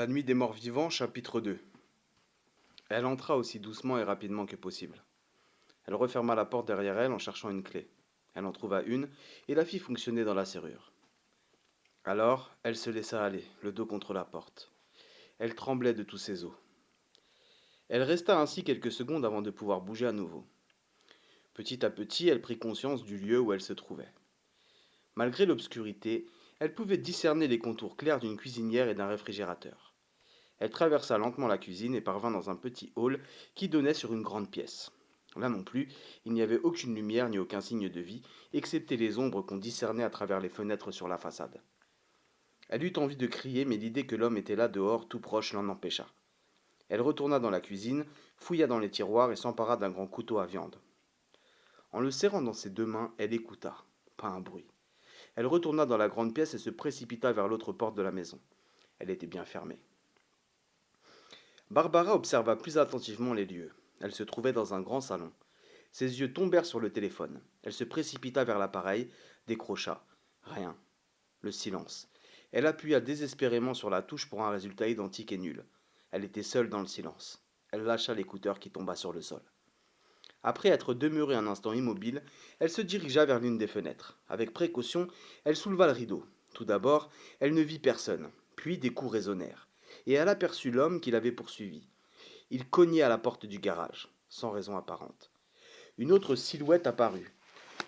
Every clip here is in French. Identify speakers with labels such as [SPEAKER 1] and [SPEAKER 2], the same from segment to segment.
[SPEAKER 1] La nuit des morts vivants, chapitre 2. Elle entra aussi doucement et rapidement que possible. Elle referma la porte derrière elle en cherchant une clé. Elle en trouva une et la fit fonctionner dans la serrure. Alors, elle se laissa aller, le dos contre la porte. Elle tremblait de tous ses os. Elle resta ainsi quelques secondes avant de pouvoir bouger à nouveau. Petit à petit, elle prit conscience du lieu où elle se trouvait. Malgré l'obscurité, elle pouvait discerner les contours clairs d'une cuisinière et d'un réfrigérateur. Elle traversa lentement la cuisine et parvint dans un petit hall qui donnait sur une grande pièce. Là non plus, il n'y avait aucune lumière ni aucun signe de vie, excepté les ombres qu'on discernait à travers les fenêtres sur la façade. Elle eut envie de crier, mais l'idée que l'homme était là dehors, tout proche, l'en empêcha. Elle retourna dans la cuisine, fouilla dans les tiroirs et s'empara d'un grand couteau à viande. En le serrant dans ses deux mains, elle écouta. Pas un bruit. Elle retourna dans la grande pièce et se précipita vers l'autre porte de la maison. Elle était bien fermée. Barbara observa plus attentivement les lieux. Elle se trouvait dans un grand salon. Ses yeux tombèrent sur le téléphone. Elle se précipita vers l'appareil, décrocha. Rien. Le silence. Elle appuya désespérément sur la touche pour un résultat identique et nul. Elle était seule dans le silence. Elle lâcha l'écouteur qui tomba sur le sol. Après être demeurée un instant immobile, elle se dirigea vers l'une des fenêtres. Avec précaution, elle souleva le rideau. Tout d'abord, elle ne vit personne. Puis des coups résonnèrent. Et elle aperçut l'homme qui l'avait poursuivi. Il cognait à la porte du garage, sans raison apparente. Une autre silhouette apparut.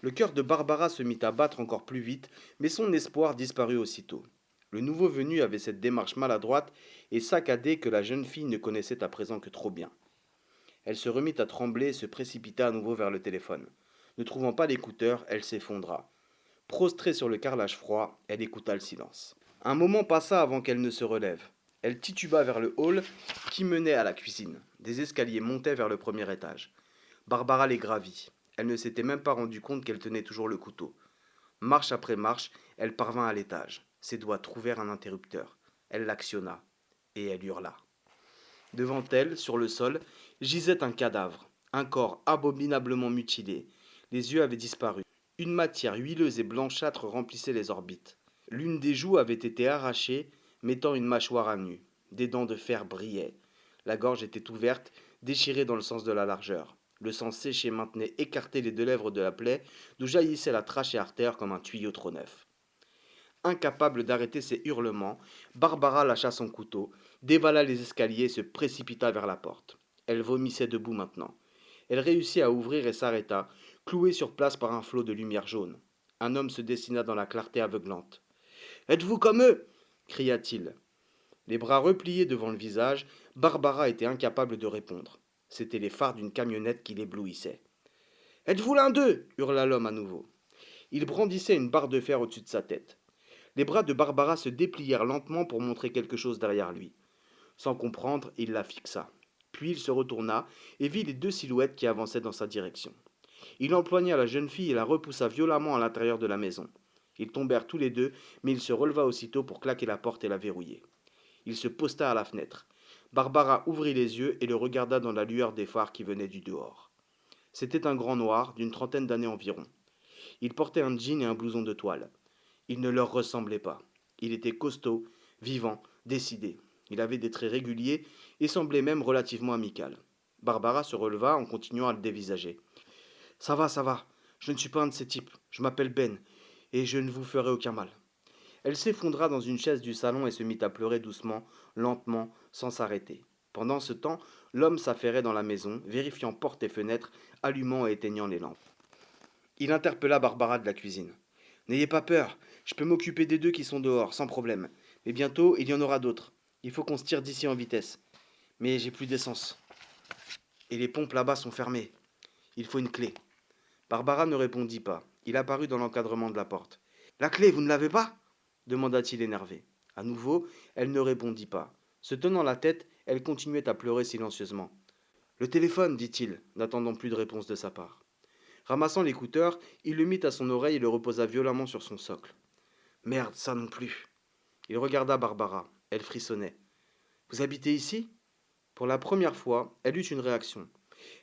[SPEAKER 1] Le cœur de Barbara se mit à battre encore plus vite, mais son espoir disparut aussitôt. Le nouveau venu avait cette démarche maladroite et saccadée que la jeune fille ne connaissait à présent que trop bien. Elle se remit à trembler et se précipita à nouveau vers le téléphone. Ne trouvant pas l'écouteur, elle s'effondra. Prostrée sur le carrelage froid, elle écouta le silence. Un moment passa avant qu'elle ne se relève. Elle tituba vers le hall qui menait à la cuisine. Des escaliers montaient vers le premier étage. Barbara les gravit. Elle ne s'était même pas rendue compte qu'elle tenait toujours le couteau. Marche après marche, elle parvint à l'étage. Ses doigts trouvèrent un interrupteur. Elle l'actionna. Et elle hurla. Devant elle, sur le sol, gisait un cadavre. Un corps abominablement mutilé. Les yeux avaient disparu. Une matière huileuse et blanchâtre remplissait les orbites. L'une des joues avait été arrachée, mettant une mâchoire à nu. Des dents de fer brillaient. La gorge était ouverte, déchirée dans le sens de la largeur. Le sang séché maintenait écartées les deux lèvres de la plaie, d'où jaillissait la trachée artère comme un tuyau trop neuf. Incapable d'arrêter ses hurlements, Barbara lâcha son couteau, dévala les escaliers et se précipita vers la porte. Elle vomissait debout maintenant. Elle réussit à ouvrir et s'arrêta, clouée sur place par un flot de lumière jaune. Un homme se dessina dans la clarté aveuglante. Êtes-vous comme eux cria-t-il. Les bras repliés devant le visage, Barbara était incapable de répondre. C'étaient les phares d'une camionnette qui l'éblouissaient. Êtes-vous l'un d'eux hurla l'homme à nouveau. Il brandissait une barre de fer au-dessus de sa tête. Les bras de Barbara se déplièrent lentement pour montrer quelque chose derrière lui. Sans comprendre, il la fixa. Puis il se retourna et vit les deux silhouettes qui avançaient dans sa direction. Il empoigna la jeune fille et la repoussa violemment à l'intérieur de la maison. Ils tombèrent tous les deux, mais il se releva aussitôt pour claquer la porte et la verrouiller. Il se posta à la fenêtre. Barbara ouvrit les yeux et le regarda dans la lueur des phares qui venaient du dehors. C'était un grand noir, d'une trentaine d'années environ. Il portait un jean et un blouson de toile. Il ne leur ressemblait pas. Il était costaud, vivant, décidé. Il avait des traits réguliers et semblait même relativement amical. Barbara se releva en continuant à le dévisager. Ça va. Je ne suis pas un de ces types. Je m'appelle Ben, et je ne vous ferai aucun mal. Elle s'effondra dans une chaise du salon et se mit à pleurer doucement, lentement, sans s'arrêter. Pendant ce temps, l'homme s'affairait dans la maison, vérifiant portes et fenêtres, allumant et éteignant les lampes. Il interpella Barbara de la cuisine. N'ayez pas peur, je peux m'occuper des deux qui sont dehors, sans problème. Mais bientôt, il y en aura d'autres. Il faut qu'on se tire d'ici en vitesse. Mais j'ai plus d'essence. Et les pompes là-bas sont fermées. Il faut une clé. Barbara ne répondit pas. Il apparut dans l'encadrement de la porte. La clé, vous ne l'avez pas demanda-t-il énervé. À nouveau, elle ne répondit pas. Se tenant la tête, elle continuait à pleurer silencieusement. Le téléphone, dit-il, n'attendant plus de réponse de sa part. Ramassant l'écouteur, il le mit à son oreille et le reposa violemment sur son socle. Merde, ça non plus. Il regarda Barbara. Elle frissonnait. Vous habitez ici Pour la première fois, elle eut une réaction.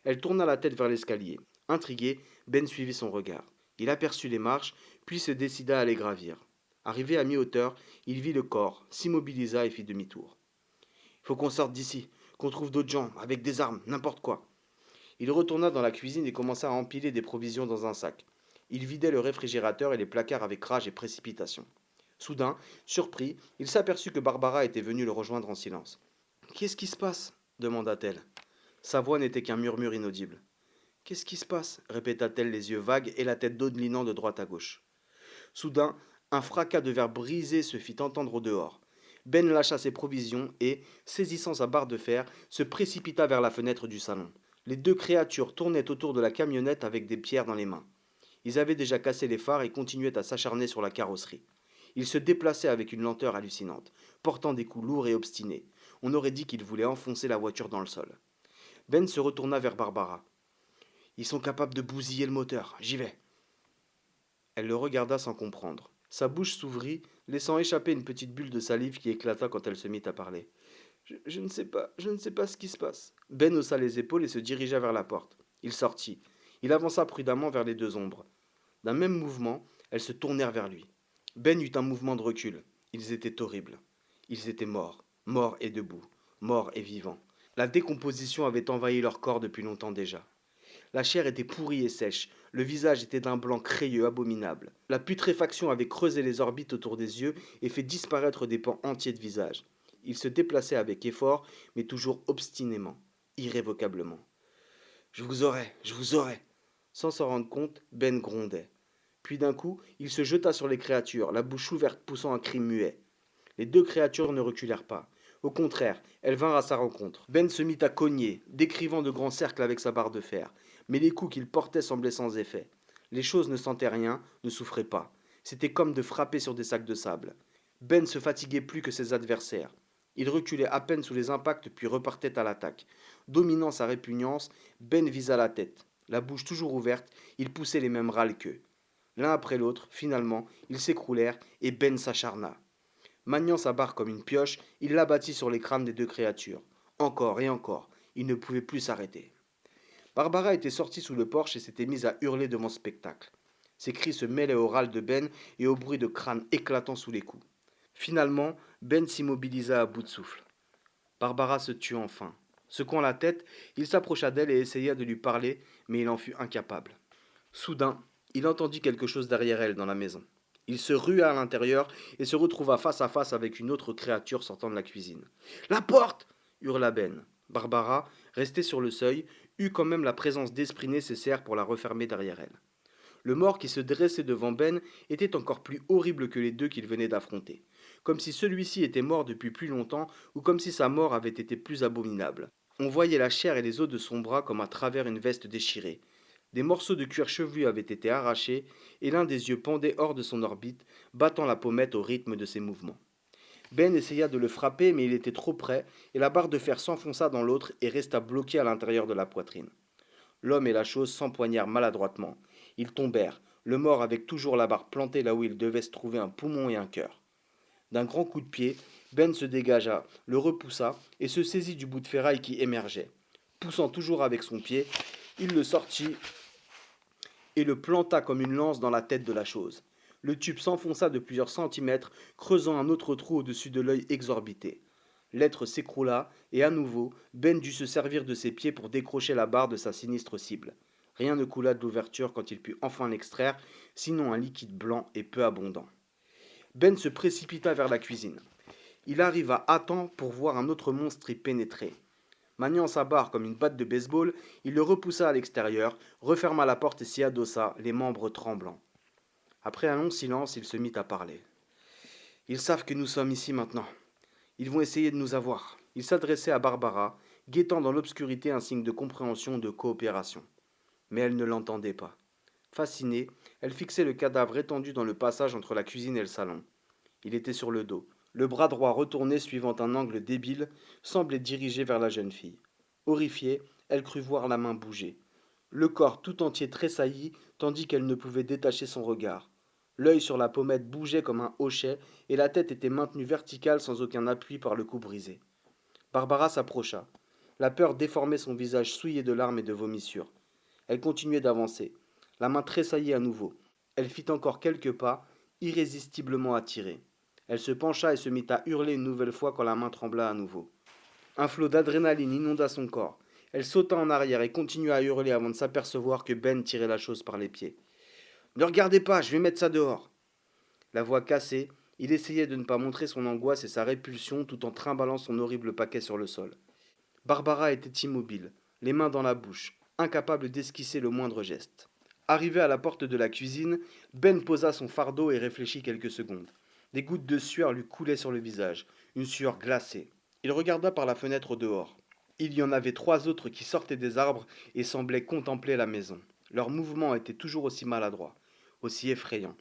[SPEAKER 1] Elle tourna la tête vers l'escalier. Intrigué, Ben suivit son regard. Il aperçut les marches, puis se décida à les gravir. Arrivé à mi-hauteur, il vit le corps, s'immobilisa et fit demi-tour. Faut qu'on sorte d'ici, qu'on trouve d'autres gens, avec des armes, n'importe quoi. Il retourna dans la cuisine et commença à empiler des provisions dans un sac. Il vidait le réfrigérateur et les placards avec rage et précipitation. Soudain, surpris, il s'aperçut que Barbara était venue le rejoindre en silence. Qu'est-ce qui se passe demanda-t-elle. Sa voix n'était qu'un murmure inaudible. Qu'est-ce qui se passe répéta-t-elle, les yeux vagues et la tête dodelinant de droite à gauche. Soudain, un fracas de verre brisé se fit entendre au dehors. Ben lâcha ses provisions et, saisissant sa barre de fer, se précipita vers la fenêtre du salon. Les deux créatures tournaient autour de la camionnette avec des pierres dans les mains. Ils avaient déjà cassé les phares et continuaient à s'acharner sur la carrosserie. Ils se déplaçaient avec une lenteur hallucinante, portant des coups lourds et obstinés. On aurait dit qu'ils voulaient enfoncer la voiture dans le sol. Ben se retourna vers Barbara. Ils sont capables de bousiller le moteur, j'y vais. Elle le regarda sans comprendre. Sa bouche s'ouvrit, laissant échapper une petite bulle de salive qui éclata quand elle se mit à parler. Je ne sais pas, je ne sais pas ce qui se passe. Ben haussa les épaules et se dirigea vers la porte. Il sortit. Il avança prudemment vers les deux ombres. D'un même mouvement, elles se tournèrent vers lui. Ben eut un mouvement de recul. Ils étaient horribles. Ils étaient morts, morts et debout, morts et vivants. La décomposition avait envahi leur corps depuis longtemps déjà. La chair était pourrie et sèche, le visage était d'un blanc crayeux abominable. La putréfaction avait creusé les orbites autour des yeux et fait disparaître des pans entiers de visage. Il se déplaçait avec effort, mais toujours obstinément, irrévocablement. Je vous aurai. Sans s'en rendre compte, Ben grondait. Puis d'un coup, il se jeta sur les créatures, la bouche ouverte poussant un cri muet. Les deux créatures ne reculèrent pas. Au contraire, elles vinrent à sa rencontre. Ben se mit à cogner, décrivant de grands cercles avec sa barre de fer. Mais les coups qu'il portait semblaient sans effet. Les choses ne sentaient rien, ne souffraient pas. C'était comme de frapper sur des sacs de sable. Ben se fatiguait plus que ses adversaires. Il reculait à peine sous les impacts puis repartait à l'attaque. Dominant sa répugnance, Ben visa la tête. La bouche toujours ouverte, il poussait les mêmes râles qu'eux. L'un après l'autre, finalement, ils s'écroulèrent et Ben s'acharna. Maniant sa barre comme une pioche, il l'abattit sur les crânes des deux créatures. Encore et encore, il ne pouvait plus s'arrêter. Barbara était sortie sous le porche et s'était mise à hurler devant ce spectacle. Ses cris se mêlaient au râle de Ben et au bruit de crâne éclatant sous les coups. Finalement, Ben s'immobilisa à bout de souffle. Barbara se tut enfin. Secouant la tête, il s'approcha d'elle et essaya de lui parler, mais il en fut incapable. Soudain, il entendit quelque chose derrière elle dans la maison. Il se rua à l'intérieur et se retrouva face à face avec une autre créature sortant de la cuisine. La porte hurla Ben. Barbara, restée sur le seuil, eut quand même la présence d'esprit nécessaire pour la refermer derrière elle. Le mort qui se dressait devant Ben était encore plus horrible que les deux qu'il venait d'affronter, comme si celui-ci était mort depuis plus longtemps ou comme si sa mort avait été plus abominable. On voyait la chair et les os de son bras comme à travers une veste déchirée. Des morceaux de cuir chevelu avaient été arrachés et l'un des yeux pendait hors de son orbite, battant la pommette au rythme de ses mouvements. Ben essaya de le frapper, mais il était trop près et la barre de fer s'enfonça dans l'autre et resta bloquée à l'intérieur de la poitrine. L'homme et la chose s'empoignèrent maladroitement. Ils tombèrent, le mort avec toujours la barre plantée là où il devait se trouver un poumon et un cœur. D'un grand coup de pied, Ben se dégagea, le repoussa et se saisit du bout de ferraille qui émergeait. Poussant toujours avec son pied, il le sortit et le planta comme une lance dans la tête de la chose. Le tube s'enfonça de plusieurs centimètres, creusant un autre trou au-dessus de l'œil exorbité. L'être s'écroula, et à nouveau, Ben dut se servir de ses pieds pour décrocher la barre de sa sinistre cible. Rien ne coula de l'ouverture quand il put enfin l'extraire, sinon un liquide blanc et peu abondant. Ben se précipita vers la cuisine. Il arriva à temps pour voir un autre monstre y pénétrer. Maniant sa barre comme une batte de baseball, il le repoussa à l'extérieur, referma la porte et s'y adossa, les membres tremblants. Après un long silence, il se mit à parler. Ils savent que nous sommes ici maintenant. Ils vont essayer de nous avoir. Il s'adressait à Barbara, guettant dans l'obscurité un signe de compréhension, de coopération. Mais elle ne l'entendait pas. Fascinée, elle fixait le cadavre étendu dans le passage entre la cuisine et le salon. Il était sur le dos. Le bras droit retourné suivant un angle débile semblait dirigé vers la jeune fille. Horrifiée, elle crut voir la main bouger. Le corps tout entier tressaillit tandis qu'elle ne pouvait détacher son regard. L'œil sur la pommette bougeait comme un hochet et la tête était maintenue verticale sans aucun appui par le cou brisé. Barbara s'approcha. La peur déformait son visage souillé de larmes et de vomissures. Elle continuait d'avancer. La main tressaillit à nouveau. Elle fit encore quelques pas, irrésistiblement attirée. Elle se pencha et se mit à hurler une nouvelle fois quand la main trembla à nouveau. Un flot d'adrénaline inonda son corps. Elle sauta en arrière et continua à hurler avant de s'apercevoir que Ben tirait la chose par les pieds. Ne regardez pas, je vais mettre ça dehors. La voix cassée, il essayait de ne pas montrer son angoisse et sa répulsion tout en trimballant son horrible paquet sur le sol. Barbara était immobile, les mains dans la bouche, incapable d'esquisser le moindre geste. Arrivé à la porte de la cuisine, Ben posa son fardeau et réfléchit quelques secondes. Des gouttes de sueur lui coulaient sur le visage, une sueur glacée. Il regarda par la fenêtre au dehors. Il y en avait 3 autres qui sortaient des arbres et semblaient contempler la maison. Leurs mouvements étaient toujours aussi maladroits, aussi effrayants.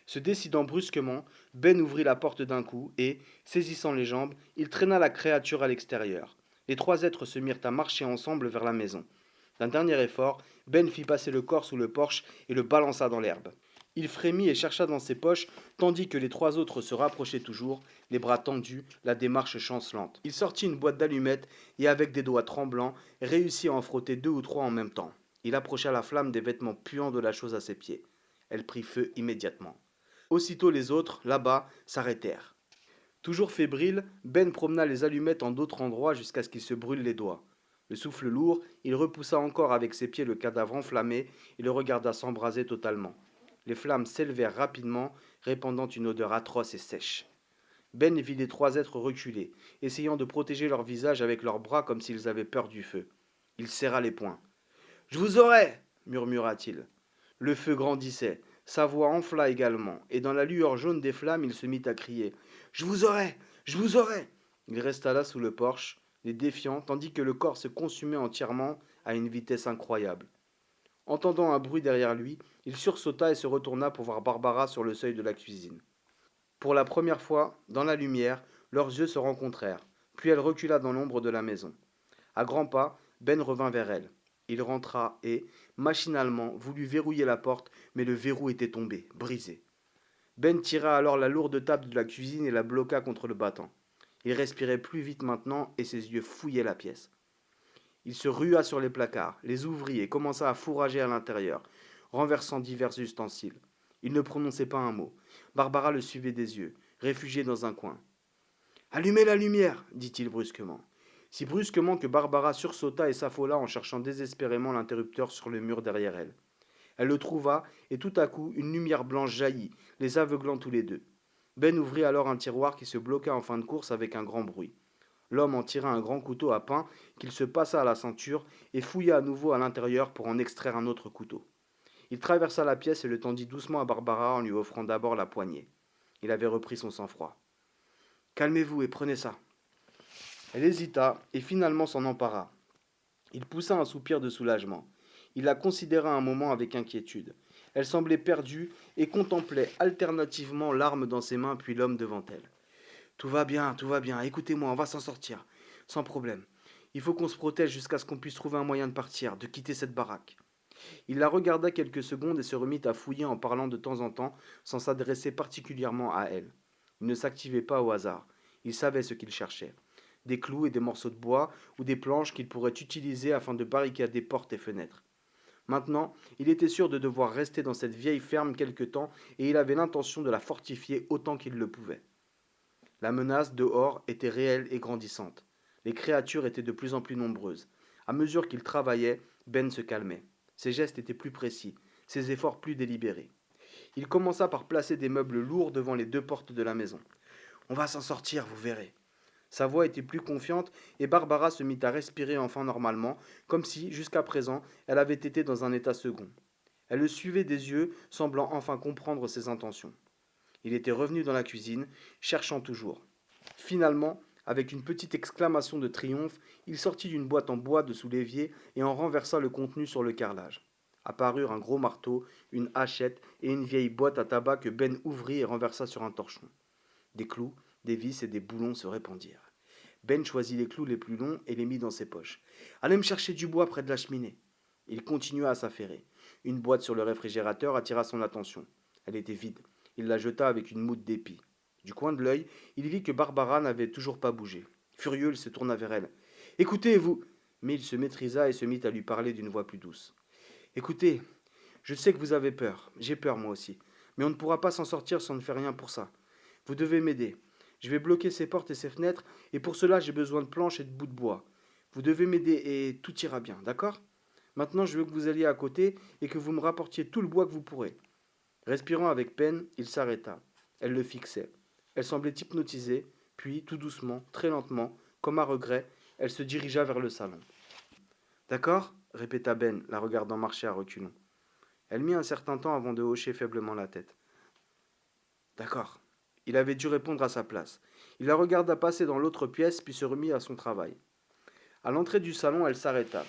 [SPEAKER 1] Se décidant brusquement, Ben ouvrit la porte d'un coup et, saisissant les jambes, il traîna la créature à l'extérieur. Les 3 êtres se mirent à marcher ensemble vers la maison. D'un dernier effort, Ben fit passer le corps sous le porche et le balança dans l'herbe. Il frémit et chercha dans ses poches, tandis que les 3 autres se rapprochaient toujours, les bras tendus, la démarche chancelante. Il sortit une boîte d'allumettes et, avec des doigts tremblants, réussit à en frotter 2 ou 3 en même temps. Il approcha la flamme des vêtements puants de la chose à ses pieds. Elle prit feu immédiatement. Aussitôt les autres, là-bas, s'arrêtèrent. Toujours fébrile, Ben promena les allumettes en d'autres endroits jusqu'à ce qu'il se brûle les doigts. Le souffle lourd, il repoussa encore avec ses pieds le cadavre enflammé et le regarda s'embraser totalement. Les flammes s'élevèrent rapidement, répandant une odeur atroce et sèche. Ben vit les 3 êtres reculer, essayant de protéger leur visage avec leurs bras comme s'ils avaient peur du feu. Il serra les poings. Je vous aurai murmura-t-il. Le feu grandissait, sa voix enfla également, et dans la lueur jaune des flammes, il se mit à crier. Je vous aurai. Je vous aurai. Il resta là sous le porche, les défiant, tandis que le corps se consumait entièrement à une vitesse incroyable. Entendant un bruit derrière lui, il sursauta et se retourna pour voir Barbara sur le seuil de la cuisine. Pour la première fois, dans la lumière, leurs yeux se rencontrèrent, puis elle recula dans l'ombre de la maison. À grands pas, Ben revint vers elle. Il rentra et, machinalement, voulut verrouiller la porte, mais le verrou était tombé, brisé. Ben tira alors la lourde table de la cuisine et la bloqua contre le battant. Il respirait plus vite maintenant et ses yeux fouillaient la pièce. Il se rua sur les placards, les ouvrit et commença à fourrager à l'intérieur, renversant divers ustensiles. Il ne prononçait pas un mot. Barbara le suivait des yeux, réfugiée dans un coin. Allumez la lumière, dit-il brusquement. Si brusquement que Barbara sursauta et s'affola en cherchant désespérément l'interrupteur sur le mur derrière elle. Elle le trouva, et tout à coup une lumière blanche jaillit, les aveuglant tous les deux. Ben ouvrit alors un tiroir qui se bloqua en fin de course avec un grand bruit. L'homme en tira un grand couteau à pain qu'il se passa à la ceinture et fouilla à nouveau à l'intérieur pour en extraire un autre couteau. Il traversa la pièce et le tendit doucement à Barbara en lui offrant d'abord la poignée. Il avait repris son sang-froid. Calmez-vous et prenez ça. Elle hésita et finalement s'en empara. Il poussa un soupir de soulagement. Il la considéra un moment avec inquiétude. Elle semblait perdue et contemplait alternativement l'arme dans ses mains puis l'homme devant elle. Tout va bien, écoutez-moi, on va s'en sortir. Sans problème. Il faut qu'on se protège jusqu'à ce qu'on puisse trouver un moyen de partir, de quitter cette baraque. Il la regarda quelques secondes et se remit à fouiller en parlant de temps en temps, sans s'adresser particulièrement à elle. Il ne s'activait pas au hasard. Il savait ce qu'il cherchait. Des clous et des morceaux de bois ou des planches qu'il pourrait utiliser afin de barricader portes et fenêtres. Maintenant, il était sûr de devoir rester dans cette vieille ferme quelque temps et il avait l'intention de la fortifier autant qu'il le pouvait. La menace dehors était réelle et grandissante. Les créatures étaient de plus en plus nombreuses. À mesure qu'il travaillait, Ben se calmait. Ses gestes étaient plus précis, ses efforts plus délibérés. Il commença par placer des meubles lourds devant les 2 portes de la maison. On va s'en sortir, vous verrez. Sa voix était plus confiante et Barbara se mit à respirer enfin normalement, comme si, jusqu'à présent, elle avait été dans un état second. Elle le suivait des yeux, semblant enfin comprendre ses intentions. Il était revenu dans la cuisine, cherchant toujours. Finalement, avec une petite exclamation de triomphe, il sortit d'une boîte en bois de sous l'évier et en renversa le contenu sur le carrelage. Apparurent un gros marteau, une hachette et une vieille boîte à tabac que Ben ouvrit et renversa sur un torchon. Des clous, des vis et des boulons se répandirent. Ben choisit les clous les plus longs et les mit dans ses poches. Allez me chercher du bois près de la cheminée. Il continua à s'affairer. Une boîte sur le réfrigérateur attira son attention. Elle était vide. Il la jeta avec une mousse d'épi. Du coin de l'œil, il vit que Barbara n'avait toujours pas bougé. Furieux, il se tourna vers elle. Écoutez, vous. Mais il se maîtrisa et se mit à lui parler d'une voix plus douce. Écoutez, je sais que vous avez peur. J'ai peur moi aussi. Mais on ne pourra pas s'en sortir si on ne fait rien pour ça. Vous devez m'aider. Je vais bloquer ces portes et ces fenêtres, et pour cela j'ai besoin de planches et de bouts de bois. Vous devez m'aider et tout ira bien, d'accord? Maintenant je veux que vous alliez à côté et que vous me rapportiez tout le bois que vous pourrez. Respirant avec peine, il s'arrêta. Elle le fixait. Elle semblait hypnotisée, puis, tout doucement, très lentement, comme à regret, elle se dirigea vers le salon. D'accord? Répéta Ben, la regardant marcher à reculons. Elle mit un certain temps avant de hocher faiblement la tête. D'accord. Il avait dû répondre à sa place. Il la regarda passer dans l'autre pièce, puis se remit à son travail. À l'entrée du salon, elle s'arrêta.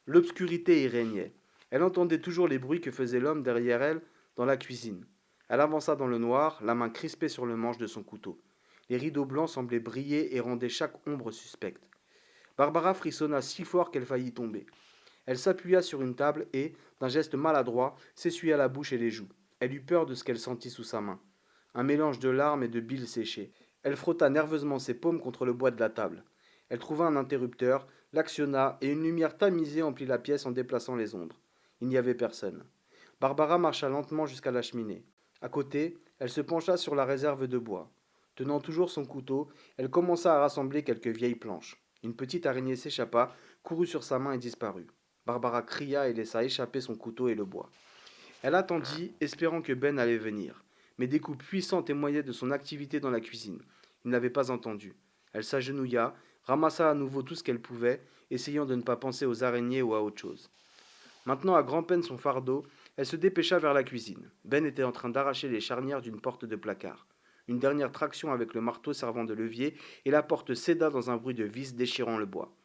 [SPEAKER 1] L'obscurité y régnait. Elle entendait toujours les bruits que faisait l'homme derrière elle dans la cuisine. Elle avança dans le noir, la main crispée sur le manche de son couteau. Les rideaux blancs semblaient briller et rendaient chaque ombre suspecte. Barbara frissonna si fort qu'elle faillit tomber. Elle s'appuya sur une table et, d'un geste maladroit, s'essuya la bouche et les joues. Elle eut peur de ce qu'elle sentit sous sa main. Un mélange de larmes et de bile séchée. Elle frotta nerveusement ses paumes contre le bois de la table. Elle trouva un interrupteur, l'actionna et une lumière tamisée emplit la pièce en déplaçant les ombres. Il n'y avait personne. Barbara marcha lentement jusqu'à la cheminée. À côté, elle se pencha sur la réserve de bois. Tenant toujours son couteau, elle commença à rassembler quelques vieilles planches. Une petite araignée s'échappa, courut sur sa main et disparut. Barbara cria et laissa échapper son couteau et le bois. Elle attendit, espérant que Ben allait venir. Mais des coups puissants témoignaient de son activité dans la cuisine. Il n'avait pas entendu. Elle s'agenouilla, ramassa à nouveau tout ce qu'elle pouvait, essayant de ne pas penser aux araignées ou à autre chose. Maintenant à grand-peine son fardeau, elle se dépêcha vers la cuisine. Ben était en train d'arracher les charnières d'une porte de placard. Une dernière traction avec le marteau servant de levier, et la porte céda dans un bruit de vis déchirant le bois.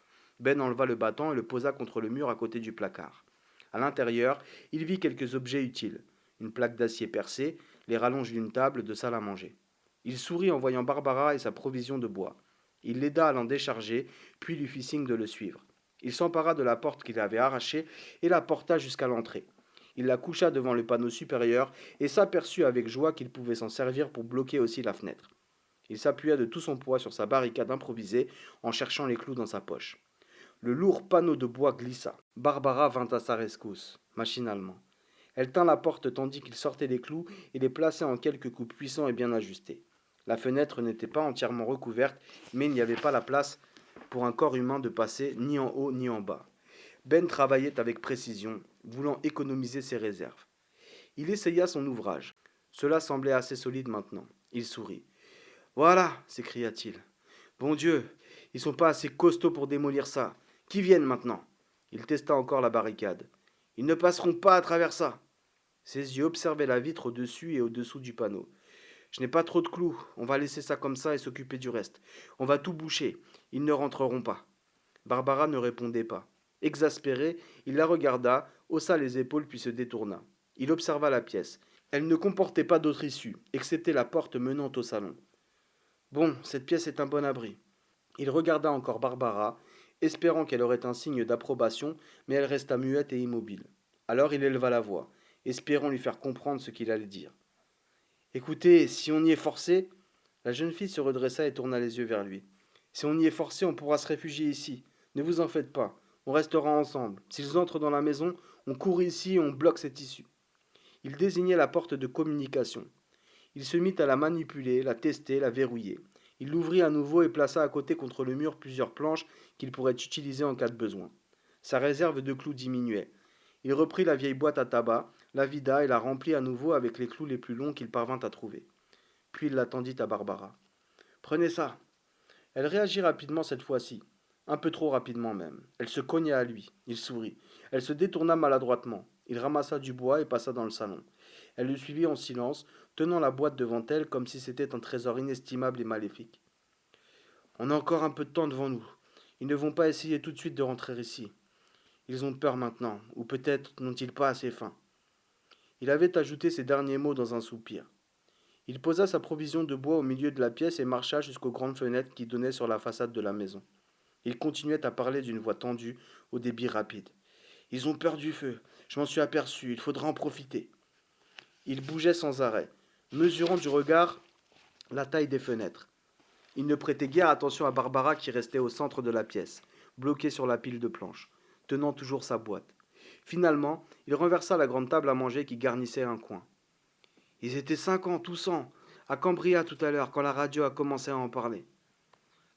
[SPEAKER 1] Ben enleva le battant et le posa contre le mur à côté du placard. À l'intérieur, il vit quelques objets utiles. Une plaque d'acier percée, les rallonges d'une table de salle à manger. Il sourit en voyant Barbara et sa provision de bois. Il l'aida à l'en décharger, puis lui fit signe de le suivre. Il s'empara de la porte qu'il avait arrachée et la porta jusqu'à l'entrée. Il la coucha devant le panneau supérieur et s'aperçut avec joie qu'il pouvait s'en servir pour bloquer aussi la fenêtre. Il s'appuya de tout son poids sur sa barricade improvisée en cherchant les clous dans sa poche. Le lourd panneau de bois glissa. Barbara vint à sa rescousse, machinalement. Elle tint la porte tandis qu'il sortait les clous et les plaçait en quelques coups puissants et bien ajustés. La fenêtre n'était pas entièrement recouverte, mais il n'y avait pas la place pour un corps humain de passer ni en haut ni en bas. Ben travaillait avec précision, voulant économiser ses réserves. Il essaya son ouvrage. Cela semblait assez solide maintenant. Il sourit. Voilà, s'écria-t-il. Bon Dieu, ils sont pas assez costauds pour démolir ça. Qui viennent maintenant? Il testa encore la barricade. Ils ne passeront pas à travers ça. Ses yeux observaient la vitre au-dessus et au-dessous du panneau. Je n'ai pas trop de clous, on va laisser ça comme ça et s'occuper du reste. On va tout boucher, ils ne rentreront pas. Barbara ne répondait pas. Exaspéré, il la regarda, haussa les épaules puis se détourna. Il observa la pièce. Elle ne comportait pas d'autre issue, excepté la porte menant au salon. Bon, cette pièce est un bon abri. Il regarda encore Barbara, espérant qu'elle aurait un signe d'approbation, mais elle resta muette et immobile. Alors il éleva la voix, espérant lui faire comprendre ce qu'il allait dire. Écoutez, si on y est forcé. La jeune fille se redressa et tourna les yeux vers lui. Si on y est forcé, on pourra se réfugier ici. Ne vous en faites pas. On restera ensemble. S'ils entrent dans la maison, on court ici et on bloque cette issue. Il désignait la porte de communication. Il se mit à la manipuler, la tester, la verrouiller. Il l'ouvrit à nouveau et plaça à côté contre le mur plusieurs planches qu'il pourrait utiliser en cas de besoin. Sa réserve de clous diminuait. Il reprit la vieille boîte à tabac, la vida et la remplit à nouveau avec les clous les plus longs qu'il parvint à trouver. Puis il la tendit à Barbara. Prenez ça. Elle réagit rapidement cette fois-ci. Un peu trop rapidement même. Elle se cogna à lui. Il sourit. Elle se détourna maladroitement. Il ramassa du bois et passa dans le salon. Elle le suivit en silence, tenant la boîte devant elle comme si c'était un trésor inestimable et maléfique. On a encore un peu de temps devant nous. Ils ne vont pas essayer tout de suite de rentrer ici. Ils ont peur maintenant, ou peut-être n'ont-ils pas assez faim. Il avait ajouté ces derniers mots dans un soupir. Il posa sa provision de bois au milieu de la pièce et marcha jusqu'aux grandes fenêtres qui donnaient sur la façade de la maison. Il continuait à parler d'une voix tendue, au débit rapide. Ils ont peur du feu. Je m'en suis aperçu. Il faudra en profiter. Il bougeait sans arrêt, mesurant du regard la taille des fenêtres. Il ne prêtait guère attention à Barbara qui restait au centre de la pièce, bloquée sur la pile de planches, tenant toujours sa boîte. Finalement, il renversa la grande table à manger qui garnissait un coin. Ils étaient 50 ou 100. À Cambria tout à l'heure, quand la radio a commencé à en parler.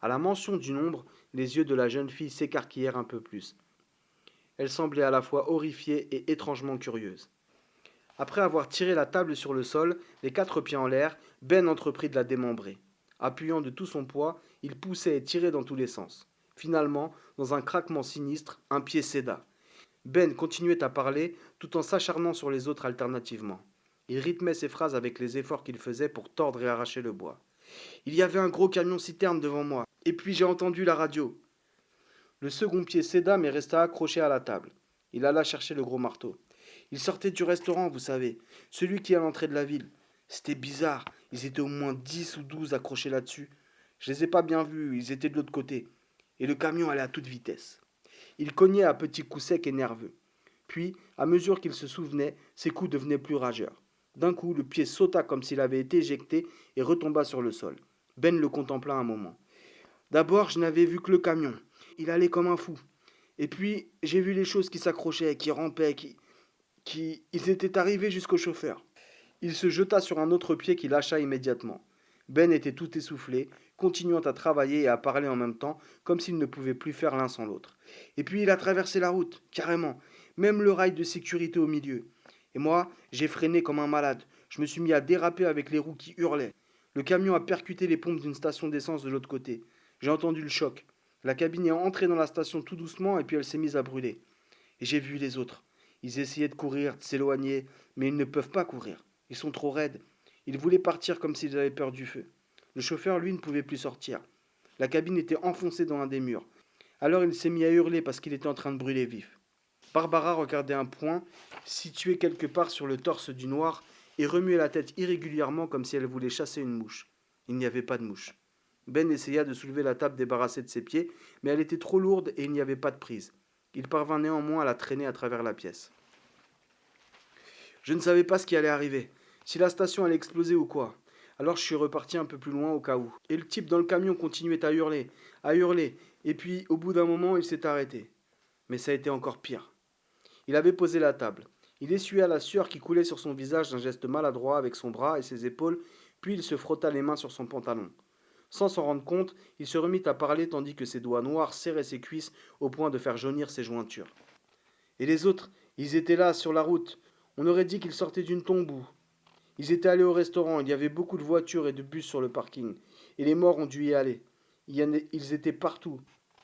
[SPEAKER 1] À la mention du nombre, les yeux de la jeune fille s'écarquillèrent un peu plus. Elle semblait à la fois horrifiée et étrangement curieuse. Après avoir tiré la table sur le sol, les quatre pieds en l'air, Ben entreprit de la démembrer. Appuyant de tout son poids, il poussait et tirait dans tous les sens. Finalement, dans un craquement sinistre, un pied céda. Ben continuait à parler tout en s'acharnant sur les autres alternativement. Il rythmait ses phrases avec les efforts qu'il faisait pour tordre et arracher le bois. Il y avait un gros camion-citerne devant moi. Et puis j'ai entendu la radio. Le second pied céda mais resta accroché à la table. Il alla chercher le gros marteau. Il sortait du restaurant, vous savez, celui qui est à l'entrée de la ville. C'était bizarre, ils étaient au moins 10 ou 12 accrochés là-dessus. Je les ai pas bien vus, ils étaient de l'autre côté. Et le camion allait à toute vitesse. Il cognait à petits coups secs et nerveux. Puis, à mesure qu'il se souvenait, ses coups devenaient plus rageurs. D'un coup, le pied sauta comme s'il avait été éjecté et retomba sur le sol. Ben le contempla un moment. D'abord, je n'avais vu que le camion. Il allait comme un fou. Et puis, j'ai vu les choses qui s'accrochaient, qui rampaient, Ils étaient arrivés jusqu'au chauffeur. Il se jeta sur un autre pied qui lâcha immédiatement. Ben était tout essoufflé, continuant à travailler et à parler en même temps, comme s'il ne pouvait plus faire l'un sans l'autre. Et puis il a traversé la route, carrément, même le rail de sécurité au milieu. Et moi, j'ai freiné comme un malade. Je me suis mis à déraper avec les roues qui hurlaient. Le camion a percuté les pompes d'une station d'essence de l'autre côté. J'ai entendu le choc. La cabine est entrée dans la station tout doucement et puis elle s'est mise à brûler. Et j'ai vu les autres. Ils essayaient de courir, de s'éloigner, mais ils ne peuvent pas courir. Ils sont trop raides. Ils voulaient partir comme s'ils avaient peur du feu. Le chauffeur, lui, ne pouvait plus sortir. La cabine était enfoncée dans un des murs. Alors il s'est mis à hurler parce qu'il était en train de brûler vif. Barbara regardait un point, situé quelque part sur le torse du noir, et remuait la tête irrégulièrement comme si elle voulait chasser une mouche. Il n'y avait pas de mouche. Ben essaya de soulever la table débarrassée de ses pieds, mais elle était trop lourde et il n'y avait pas de prise. Il parvint néanmoins à la traîner à travers la pièce. Je ne savais pas ce qui allait arriver, si la station allait exploser ou quoi. Alors je suis reparti un peu plus loin au cas où. Et le type dans le camion continuait à hurler, et puis au bout d'un moment il s'est arrêté. Mais ça a été encore pire. Il avait posé la table. Il essuya la sueur qui coulait sur son visage d'un geste maladroit avec son bras et ses épaules, puis il se frotta les mains sur son pantalon. Sans s'en rendre compte, il se remit à parler tandis que ses doigts noirs serraient ses cuisses au point de faire jaunir ses jointures. Et les autres, ils étaient là, sur la route. On aurait dit qu'ils sortaient d'une tombe. Ils étaient allés au restaurant, il y avait beaucoup de voitures et de bus sur le parking. Et les morts ont dû y aller. Ils étaient partout.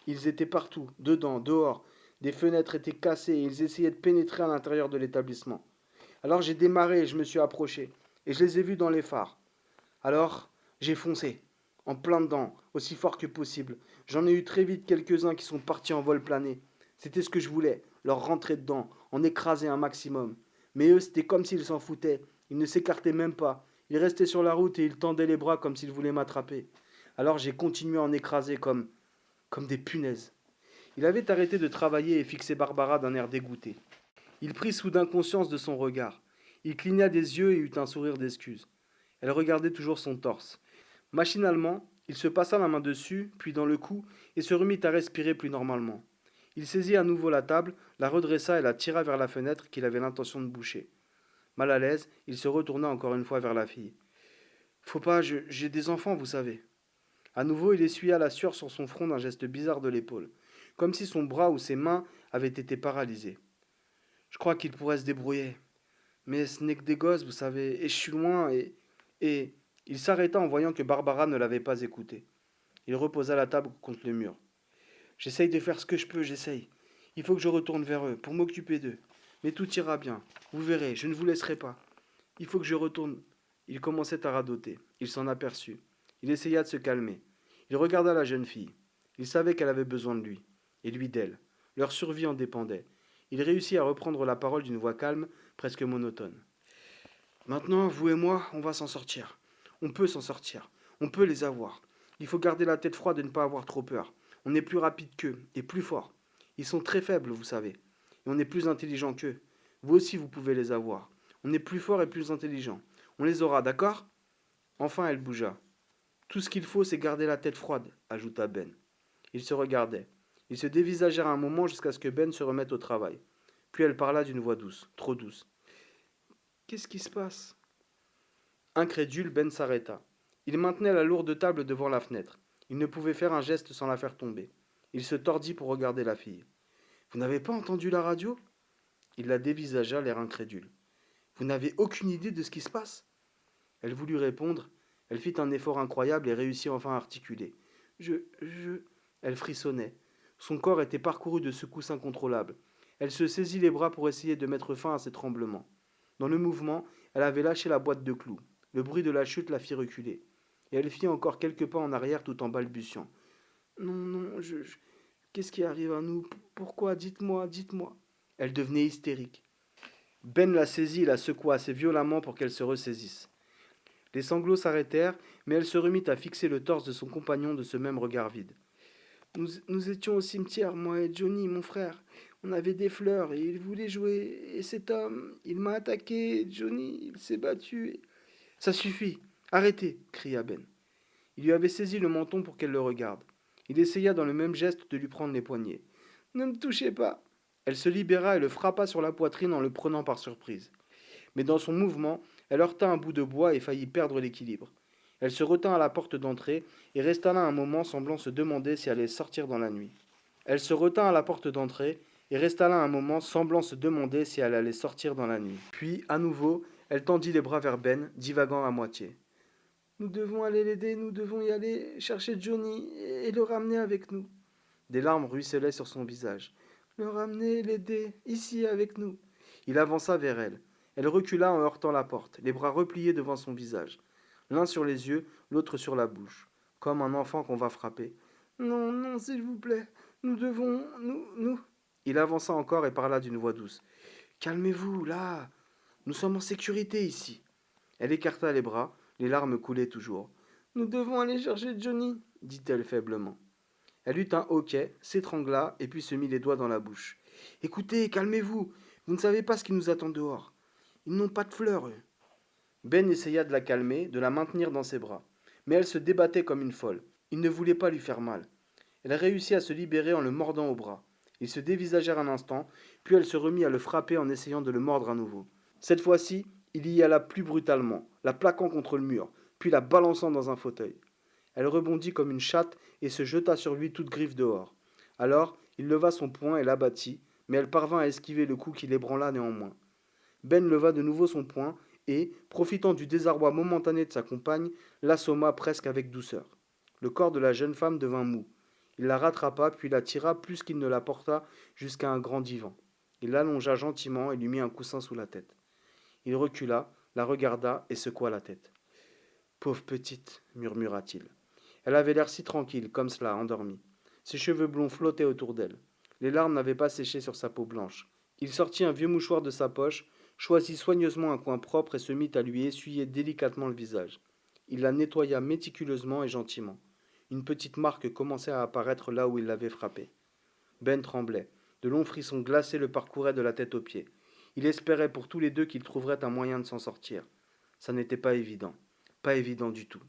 [SPEAKER 1] Ils étaient partout, dedans, dehors. Des fenêtres étaient cassées et ils essayaient de pénétrer à l'intérieur de l'établissement. Alors j'ai démarré et je me suis approché. Et je les ai vus dans les phares. Alors, j'ai foncé. En plein dedans, aussi fort que possible. J'en ai eu très vite quelques-uns qui sont partis en vol plané. C'était ce que je voulais, leur rentrer dedans, en écraser un maximum. Mais eux, c'était comme s'ils s'en foutaient. Ils ne s'écartaient même pas. Ils restaient sur la route et ils tendaient les bras comme s'ils voulaient m'attraper. Alors j'ai continué à en écraser comme des punaises. Il avait arrêté de travailler et fixait Barbara d'un air dégoûté. Il prit soudain conscience de son regard. Il cligna des yeux et eut un sourire d'excuse. Elle regardait toujours son torse. Machinalement, il se passa la main dessus, puis dans le cou, et se remit à respirer plus normalement. Il saisit à nouveau la table, la redressa et la tira vers la fenêtre qu'il avait l'intention de boucher. Mal à l'aise, il se retourna encore une fois vers la fille. Faut pas, j'ai des enfants, vous savez. À nouveau, il essuya la sueur sur son front d'un geste bizarre de l'épaule, comme si son bras ou ses mains avaient été paralysés. Je crois qu'il pourrait se débrouiller. Mais ce n'est que des gosses, vous savez, et je suis loin, et... Il s'arrêta en voyant que Barbara ne l'avait pas écouté. Il reposa la table contre le mur. J'essaye de faire ce que je peux, j'essaye. Il faut que je retourne vers eux, pour m'occuper d'eux. Mais tout ira bien. Vous verrez, je ne vous laisserai pas. Il faut que je retourne. Il commençait à radoter. Il s'en aperçut. Il essaya de se calmer. Il regarda la jeune fille. Il savait qu'elle avait besoin de lui, et lui d'elle. Leur survie en dépendait. Il réussit à reprendre la parole d'une voix calme, presque monotone. Maintenant, vous et moi, on va s'en sortir. On peut s'en sortir. On peut les avoir. Il faut garder la tête froide et ne pas avoir trop peur. On est plus rapide qu'eux, et plus fort. Ils sont très faibles, vous savez. Et on est plus intelligent qu'eux. Vous aussi, vous pouvez les avoir. On est plus fort et plus intelligent. On les aura, d'accord? Enfin, elle bougea. Tout ce qu'il faut, c'est garder la tête froide, ajouta Ben. Ils se regardaient. Ils se dévisagèrent un moment jusqu'à ce que Ben se remette au travail. Puis elle parla d'une voix douce, trop douce. Qu'est-ce qui se passe? Incrédule, Ben s'arrêta. Il maintenait la lourde table devant la fenêtre. Il ne pouvait faire un geste sans la faire tomber. Il se tordit pour regarder la fille. Vous n'avez pas entendu la radio? Il la dévisagea, l'air incrédule. Vous n'avez aucune idée de ce qui se passe? Elle voulut répondre. Elle fit un effort incroyable et réussit enfin à articuler. Je. Elle frissonnait. Son corps était parcouru de secousses incontrôlables. Elle se saisit les bras pour essayer de mettre fin à ses tremblements. Dans le mouvement, elle avait lâché la boîte de clous. Le bruit de la chute la fit reculer. Et elle fit encore quelques pas en arrière tout en balbutiant. Non, non, qu'est-ce qui arrive à nous? Pourquoi? Dites-moi, dites-moi. Elle devenait hystérique. Ben la saisit et la secoua assez violemment pour qu'elle se ressaisisse. Les sanglots s'arrêtèrent, mais elle se remit à fixer le torse de son compagnon de ce même regard vide. Nous étions au cimetière, moi et Johnny, mon frère. On avait des fleurs et il voulait jouer. Et cet homme, il m'a attaqué. Johnny, il s'est battu. Ça suffit. Arrêtez, cria Ben. Il lui avait saisi le menton pour qu'elle le regarde. Il essaya dans le même geste de lui prendre les poignets. Ne me touchez pas. Elle se libéra et le frappa sur la poitrine en le prenant par surprise. Mais dans son mouvement, elle heurta un bout de bois et faillit perdre l'équilibre. Elle se retint à la porte d'entrée et resta là un moment semblant se demander si elle allait sortir dans la nuit. Elle se retint à la porte d'entrée et resta là un moment semblant se demander si elle allait sortir dans la nuit. Puis, à nouveau, elle tendit les bras vers Ben, divagant à moitié. Nous devons aller l'aider, nous devons y aller chercher Johnny et le ramener avec nous. Des larmes ruisselaient sur son visage. Le ramener, l'aider, ici avec nous. Il avança vers elle. Elle recula en heurtant la porte, les bras repliés devant son visage. L'un sur les yeux, l'autre sur la bouche, comme un enfant qu'on va frapper. Non, non, s'il vous plaît, nous devons, nous. Il avança encore et parla d'une voix douce. Calmez-vous, là. Nous sommes en sécurité ici. Elle écarta les bras, les larmes coulaient toujours. Nous devons aller chercher Johnny, dit-elle faiblement. Elle eut un hoquet, s'étrangla et puis se mit les doigts dans la bouche. Écoutez, calmez-vous, vous ne savez pas ce qui nous attend dehors. Ils n'ont pas de fleurs, eux. Ben essaya de la calmer, de la maintenir dans ses bras. Mais elle se débattait comme une folle. Il ne voulait pas lui faire mal. Elle réussit à se libérer en le mordant au bras. Ils se dévisagèrent un instant, puis elle se remit à le frapper en essayant de le mordre à nouveau. Cette fois-ci, il y alla plus brutalement, la plaquant contre le mur, puis la balançant dans un fauteuil. Elle rebondit comme une chatte et se jeta sur lui toute griffe dehors. Alors, il leva son poing et l'abattit, mais elle parvint à esquiver le coup qui l'ébranla néanmoins. Ben leva de nouveau son poing et, profitant du désarroi momentané de sa compagne, l'assomma presque avec douceur. Le corps de la jeune femme devint mou. Il la rattrapa puis la tira plus qu'il ne la porta jusqu'à un grand divan. Il l'allongea gentiment et lui mit un coussin sous la tête. Il recula, la regarda et secoua la tête. Pauvre petite, murmura-t-il. Elle avait l'air si tranquille, comme cela, endormie. Ses cheveux blonds flottaient autour d'elle. Les larmes n'avaient pas séché sur sa peau blanche. Il sortit un vieux mouchoir de sa poche, choisit soigneusement un coin propre et se mit à lui essuyer délicatement le visage. Il la nettoya méticuleusement et gentiment. Une petite marque commençait à apparaître là où il l'avait frappée. Ben tremblait. De longs frissons glacés le parcouraient de la tête aux pieds. Il espérait pour tous les deux qu'ils trouveraient un moyen de s'en sortir. Ça n'était pas évident. Pas évident du tout.